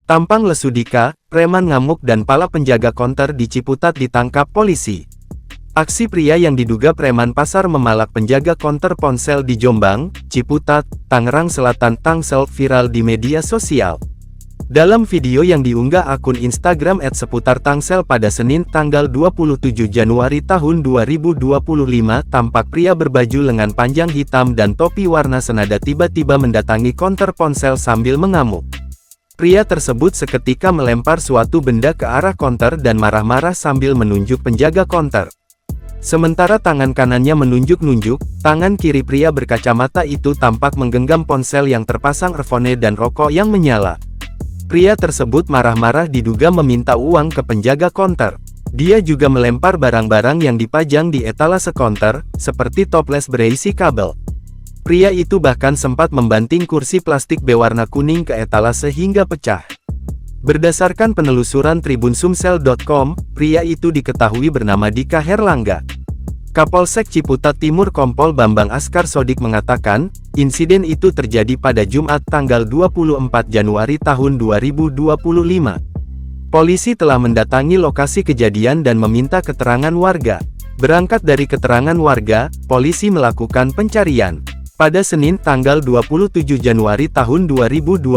Tampang lesu Dika, preman ngamuk dan pala penjaga konter di Ciputat ditangkap polisi. Aksi pria yang diduga preman pasar memalak penjaga konter ponsel di Jombang, Ciputat, Tangerang Selatan Tangsel viral di media sosial. Dalam video yang diunggah akun Instagram @seputartangsel pada Senin tanggal 27 Januari tahun 2025 tampak pria berbaju lengan panjang hitam dan topi warna senada tiba-tiba mendatangi konter ponsel sambil mengamuk. Pria tersebut seketika melempar suatu benda ke arah konter dan marah-marah sambil menunjuk penjaga konter. Sementara tangan kanannya menunjuk-nunjuk, tangan kiri pria berkacamata itu tampak menggenggam ponsel yang terpasang earphone dan rokok yang menyala. Pria tersebut marah-marah diduga meminta uang ke penjaga konter. Dia juga melempar barang-barang yang dipajang di etalase konter, seperti toples berisi kabel. Pria itu bahkan sempat membanting kursi plastik berwarna kuning ke etalase hingga pecah. Berdasarkan penelusuran tribunsumsel.com, pria itu diketahui bernama Dika Herlangga. Kapolsek Ciputat Timur Kompol Bambang Askar Sodik mengatakan, insiden itu terjadi pada Jumat tanggal 24 Januari tahun 2025. Polisi telah mendatangi lokasi kejadian dan meminta keterangan warga. Berangkat dari keterangan warga, polisi melakukan pencarian. Pada Senin tanggal 27 Januari tahun 2025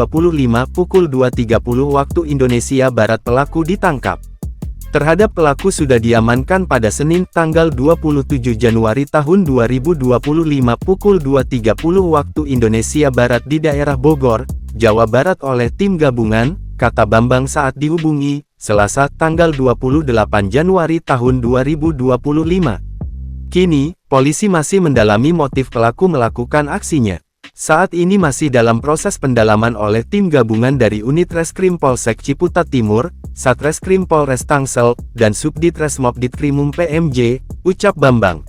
pukul 2.30 waktu Indonesia Barat pelaku ditangkap. Terhadap pelaku sudah diamankan pada Senin tanggal 27 Januari tahun 2025 pukul 2.30 waktu Indonesia Barat di daerah Bogor, Jawa Barat oleh tim gabungan, kata Bambang saat dihubungi, Selasa tanggal 28 Januari tahun 2025. Kini, polisi masih mendalami motif pelaku melakukan aksinya. Saat ini masih dalam proses pendalaman oleh tim gabungan dari Unit Reskrim Polsek Ciputat Timur, Satreskrim Polres Tangsel, dan Subdit Resmob Ditkrimum PMJ, ucap Bambang.